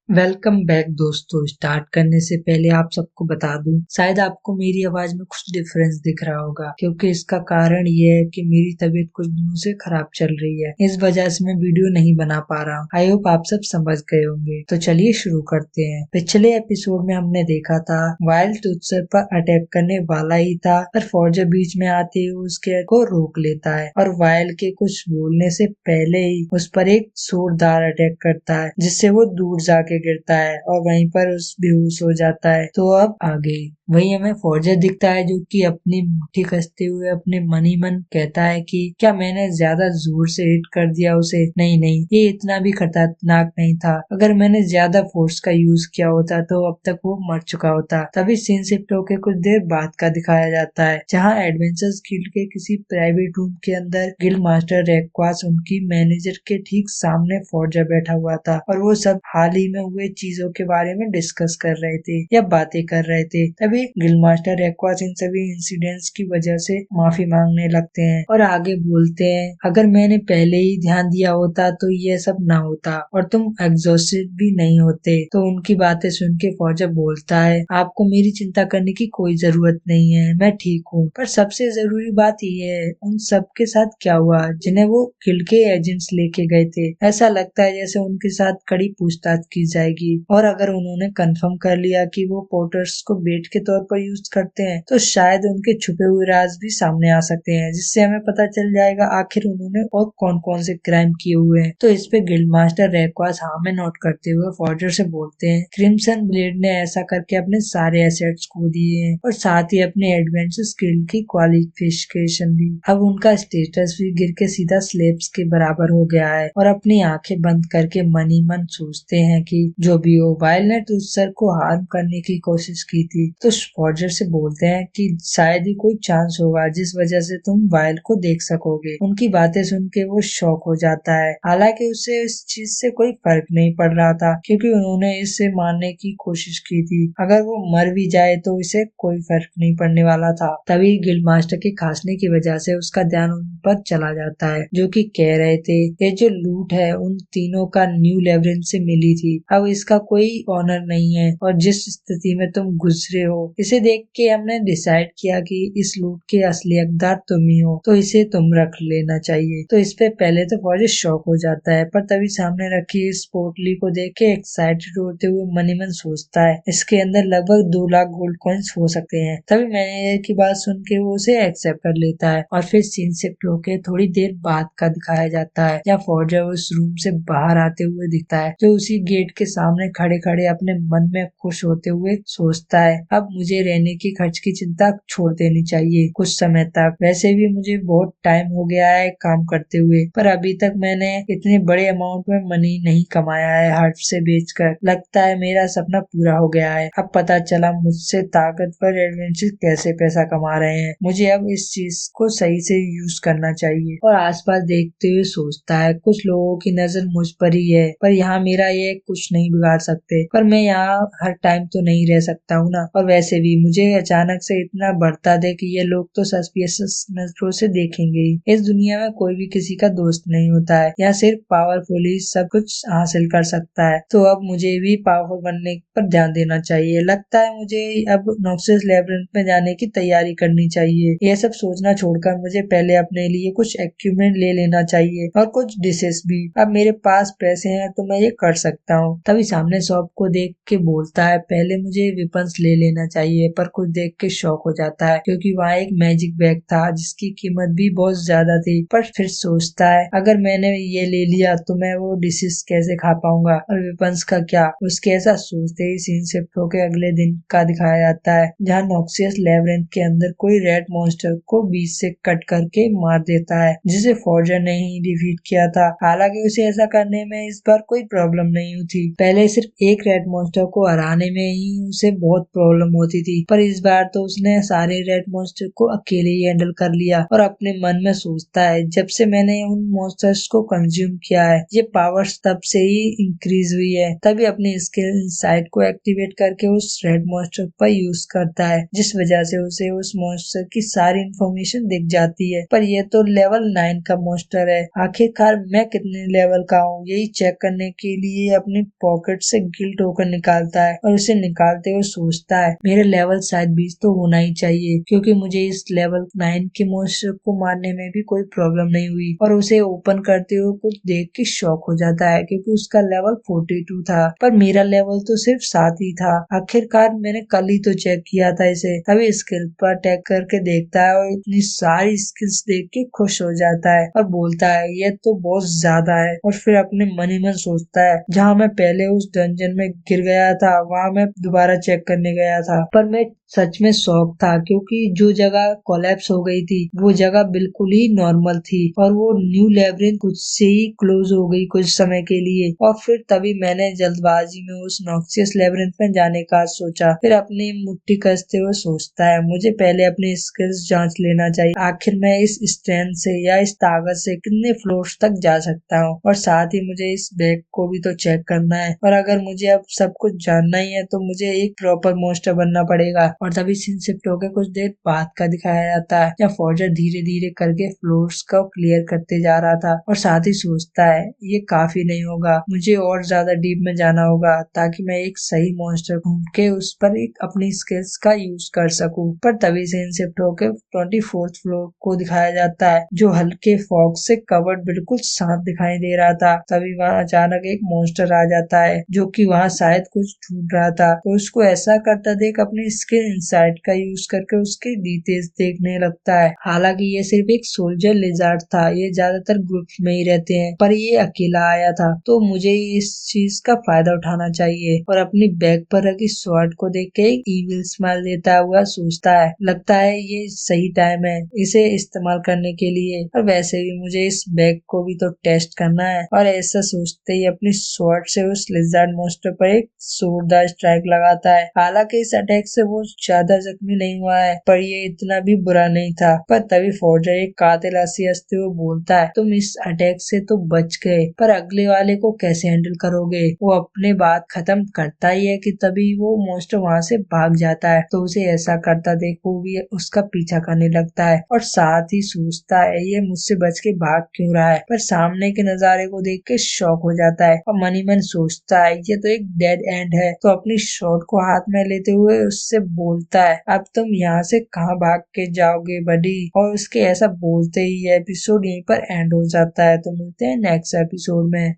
Welcome back दोस्तों। Start करने से पहले आप सबको बता दूं, शायद आपको मेरी आवाज में कुछ डिफरेंस दिख रहा होगा, क्योंकि इसका कारण ये है कि मेरी तबीयत कुछ दिनों से खराब चल रही है। इस वजह से मैं वीडियो नहीं बना पा रहा हूँ। आई होप आप सब समझ गए होंगे। तो चलिए शुरू करते हैं। पिछले एपिसोड में हमने देखा था वाइल्ड तुत्सर पर अटैक करने वाला ही था, पर फॉर्जर बीच में आते हुए उसके को रोक लेता है और वाइल्ड के कुछ बोलने से पहले ही उस पर एक जोरदार अटैक करता है, जिससे वो दूर जाके गिरता है और वहीं पर उस बेहोश हो जाता है। तो अब आगे वहीं हमें फॉर्जर दिखता है, जो कि अपनी मुट्ठी कसते हुए अपने मन ही मन कहता है कि क्या मैंने ज्यादा जोर से हिट कर दिया उसे? नहीं नहीं, ये इतना भी खतरनाक नहीं था। अगर मैंने ज्यादा फोर्स का यूज किया होता तो अब तक वो मर चुका होता। तभी सीन शिफ्ट होकर कुछ देर बाद का दिखाया जाता है, जहाँ एडवेंचर्स गिल्ड के किसी प्राइवेट रूम के अंदर गिल्ड मास्टर रेक्वास उनकी मैनेजर के ठीक सामने फॉर्जर बैठा हुआ था और वो सब हाल ही में हुए चीजों के बारे में डिस्कस कर रहे थे या बातें कर रहे थे। तभी गिल्ड मास्टर रेक्वास इन सभी इंसिडेंट्स की वजह से माफी मांगने लगते हैं और आगे बोलते हैं, अगर मैंने पहले ही ध्यान दिया होता तो ये सब ना होता और तुम एग्जॉस्टेड भी नहीं होते। तो उनकी बातें सुन के फौजर बोलता है, आपको मेरी चिंता करने की कोई जरूरत नहीं है, मैं ठीक हूँ। पर सबसे जरूरी बात ये है, उन सब के साथ क्या हुआ जिन्हें वो गिल्ड के एजेंट्स लेके गए थे? ऐसा लगता है जैसे उनके साथ कड़ी पूछताछ की जाएगी और अगर उन्होंने कंफर्म कर लिया कि वो पोर्टर्स को बेट के तौर पर यूज करते हैं तो शायद उनके छुपे हुए राज भी सामने आ सकते हैं, जिससे हमें पता चल जाएगा आखिर उन्होंने और कौन कौन से क्राइम किए हुए हैं। तो इस पे गिल्ड मास्टर रेक्वास हाँ में नोट करते हुए फॉर्जर से बोलते हैं, क्रिम्सन ब्लेड ने ऐसा करके अपने सारे एसेट्स खो दिए हैं और साथ ही अपने एडवेंचर स्किल की क्वालिफिकेशन भी। अब उनका स्टेटस भी गिर के सीधा स्लेब्स के बराबर हो गया है और अपनी आंखें बंद करके मन ही मन सोचते हैं कि जो भी हो, वाइल्ड ने तुझसर को हार्म करने की कोशिश की थी। तो फॉर्जर से बोलते हैं कि शायद ही कोई चांस होगा जिस वजह से तुम वाइल्ड को देख सकोगे। उनकी बातें सुन के वो शॉक हो जाता है। हालांकि उसे इस चीज से कोई फर्क नहीं पड़ रहा था, क्योंकि उन्होंने इसे मारने की कोशिश की थी। अगर वो मर भी जाए तो इसे कोई फर्क नहीं पड़ने वाला था। तभी गिल्ड मास्टर के खांसने की वजह से उसका ध्यान उन पर चला जाता है, जो कि कह रहे थे ये जो लूट है उन तीनों का न्यू लेवरेंज से मिली थी। अब इसका कोई ऑनर नहीं है और जिस स्थिति में तुम गुजरे हो, इसे देख के हमने डिसाइड किया कि इस लूट के असली हकदार तुम ही हो, तो इसे तुम रख लेना चाहिए। तो इस पे पहले तो फौजी शॉक हो जाता है, पर तभी सामने रखी इस पोटली को देख के एक्साइटेड होते हुए मन ही मन सोचता है इसके अंदर लगभग 2 लाख गोल्ड कॉइन्स हो सकते हैं। तभी मैनेजर की बात सुन के वो उसे एक्सेप्ट कर लेता है और फिर सीन शिफ्ट होके थोड़ी देर बाद का दिखाया जाता है, जहाँ फौजर उस रूम से बाहर आते हुए दिखता है, जो उसी गेट के सामने खड़े खड़े अपने मन में खुश होते हुए सोचता है, अब मुझे रहने की खर्च की चिंता छोड़ देनी चाहिए कुछ समय तक। वैसे भी मुझे बहुत टाइम हो गया है काम करते हुए, पर अभी तक मैंने इतने बड़े अमाउंट में मनी नहीं कमाया है हर्फ से बेचकर। लगता है मेरा सपना पूरा हो गया है। अब पता चला मुझसे ताकतवर एडवेंचर कैसे पैसा कमा रहे हैं। मुझे अब इस चीज को सही से यूज करना चाहिए। और आसपास देखते हुए सोचता है, कुछ लोगों की नजर मुझ पर ही है, पर यहाँ मेरा ये कुछ नहीं बिगाड़ सकते। पर मैं यहाँ हर टाइम तो नहीं रह सकता हूँ ना, और वैसे भी मुझे अचानक से इतना बढ़ता दे कि ये लोग तो सस्पिशियस नजरों से देखेंगे ही। इस दुनिया में कोई भी किसी का दोस्त नहीं होता है, यहाँ सिर्फ पावरफुल ही सब कुछ हासिल कर सकता है। तो अब मुझे भी पावरफुल बनने पर ध्यान देना चाहिए। लगता है मुझे अब नॉक्सियस लेबिरिंथ में जाने की तैयारी करनी चाहिए। यह सब सोचना छोड़कर मुझे पहले अपने लिए कुछ इक्विपमेंट ले लेना चाहिए और कुछ डिशेस भी। अब मेरे पास पैसे हैं तो मैं ये कर सकता हूँ। तभी सामने शॉप को देख के बोलता है, पहले मुझे वेपन्स ले लेना चाहिए, पर कुछ देख के शॉक हो जाता है, क्योंकि वहाँ एक मैजिक बैग था जिसकी कीमत भी बहुत ज्यादा थी। पर फिर सोचता है, अगर मैंने ये ले लिया तो मैं वो डिशेस कैसे खा पाऊंगा, और वेपन्स का क्या? उसके ऐसा सोचते ही सीन शिफ्ट होकर अगले दिन का दिखाया जाता है, जहाँ नॉक्सियस लेबिरिंथ के अंदर कोई रेड मॉन्स्टर को बीच से कट करके मार देता है, जिसे फॉर्जर ने ही डिफीट किया था। हालांकि उसे ऐसा करने में इस बार कोई प्रॉब्लम नहीं हुई थी। पहले सिर्फ एक रेड मॉन्स्टर को हराने में ही उसे बहुत प्रॉब्लम होती थी, पर इस बार तो उसने सारे रेड मॉन्स्टर को अकेले ही हैंडल कर लिया। और अपने मन में सोचता है, जब से मैंने उन मॉन्स्टर्स को कंज्यूम किया है, ये पावर्स तब से ही इंक्रीज हुई है। तभी अपने स्किल इनसाइट को एक्टिवेट करके उस रेड मॉन्स्टर पर यूज करता है, जिस वजह से उसे उस मॉन्स्टर की सारी इंफॉर्मेशन दिख जाती है। पर यह तो लेवल 9 का मॉन्स्टर है। आखिरकार मैं कितने लेवल का हूँ, यही चेक करने के लिए अपनी पॉकेट से गिल टोकन निकालता है और उसे निकालते हुए सोचता है मेरा लेवल शायद 20 तो होना ही चाहिए, क्योंकि मुझे इस लेवल 9 के मॉन्स्टर को मारने में भी कोई प्रॉब्लम नहीं हुई। और उसे ओपन करते हुए कुछ देख के शॉक हो जाता है क्योंकि उसका लेवल 42 था, पर मेरा लेवल तो सिर्फ 7 ही था। आखिरकार मैंने कल ही तो चेक किया था इसे। तभी स्किल पर अटैक करके देखता है और इतनी सारी स्किल्स देख के खुश हो जाता है और बोलता है ये तो बहुत ज्यादा है। और फिर अपने मन ही मन सोचता है जहाँ मैं पहले उस डंजन में गिर गया था वहाँ मैं दोबारा चेक करने गया था, पर मैं सच में शौक था क्योंकि जो जगह कोलैप्स हो गई थी वो जगह बिल्कुल ही नॉर्मल थी और वो न्यू लेब्रिंथ खुद से ही क्लोज हो गई कुछ समय के लिए। और फिर तभी मैंने जल्दबाजी में उस नॉक्सियस लेब्रिंथ में जाने का सोचा। फिर अपनी मुट्ठी कसते हुए सोचता है मुझे पहले अपनी स्किल्स जांच लेना चाहिए, आखिर मैं इस स्ट्रेंथ से या इस ताकत से कितने फ्लोर्स तक जा सकता हूँ। और साथ ही मुझे इस बैग को भी तो चेक करना है और अगर मुझे अब सब कुछ जानना ही है तो मुझे एक प्रॉपर मॉन्स्टर बनना पड़ेगा। और तभी सीन शिफ्ट होकर कुछ देर बाद का दिखाया जाता है जब फॉर्जर धीरे धीरे करके फ्लोर्स को क्लियर करते जा रहा था और साथ ही सोचता है ये काफी नहीं होगा, मुझे और ज्यादा डीप में जाना होगा ताकि मैं एक सही मॉन्स्टर ढूंढ के उस पर एक अपनी स्किल्स का यूज कर सकूं। पर तभी सीन शिफ्ट होकर 24th फ्लोर को दिखाया जाता है जो हल्के फॉग से कवर्ड बिल्कुल शांत दिखाई दे रहा था। तभी वहाँ अचानक एक मॉन्स्टर आ जाता है जो कि वहाँ शायद कुछ ढूंढ रहा था, तो उसको ऐसा करता देख अपनी स्किल इंसाइट का यूज करके उसके डिटेल्स देखने लगता है। हालांकि ये सिर्फ एक सोल्जर लिजार्ड था, ये ज्यादातर ग्रुप्स में ही रहते हैं, पर ये अकेला आया था तो मुझे इस चीज का फायदा उठाना चाहिए। और अपनी बैग पर रखी स्वॉर्ड को देख के एक इविल स्माइल देता हुआ सोचता है लगता है ये सही टाइम है इसे इस्तेमाल करने के लिए, और वैसे भी मुझे इस बैग को भी तो टेस्ट करना है। और ऐसा सोचते ही अपनी स्वॉर्ड से उस लिजार्ड मॉन्स्टर पर एक जोरदार स्ट्राइक लगाता है। हालांकि इस अटैक से वो ज्यादा जख्मी नहीं हुआ है पर ये इतना भी बुरा नहीं था। पर तभी फॉर्जर एक कातिल हंसी हंसते हुए बोलता है तुम इस अटैक से तो बच गए, पर अगले वाले को कैसे हैंडल करोगे। वो अपने बात खत्म करता ही है कि तभी वो मॉन्स्टर वहाँ से भाग जाता है, तो उसे ऐसा करता देख वो भी उसका पीछा करने लगता है और साथ ही सोचता है ये मुझसे बच के भाग क्यों रहा है। पर सामने के नजारे को देख के शॉक हो जाता है और मन ही मन सोचता है ये तो एक डेड एंड है, तो अपनी शॉट को हाथ में लेते हुए उससे बोलता है अब तुम यहाँ से कहाँ भाग के जाओगे बडी। और उसके ऐसा बोलते ही एपिसोड यहीं पर एंड हो जाता है। तो मिलते हैं नेक्स्ट एपिसोड में।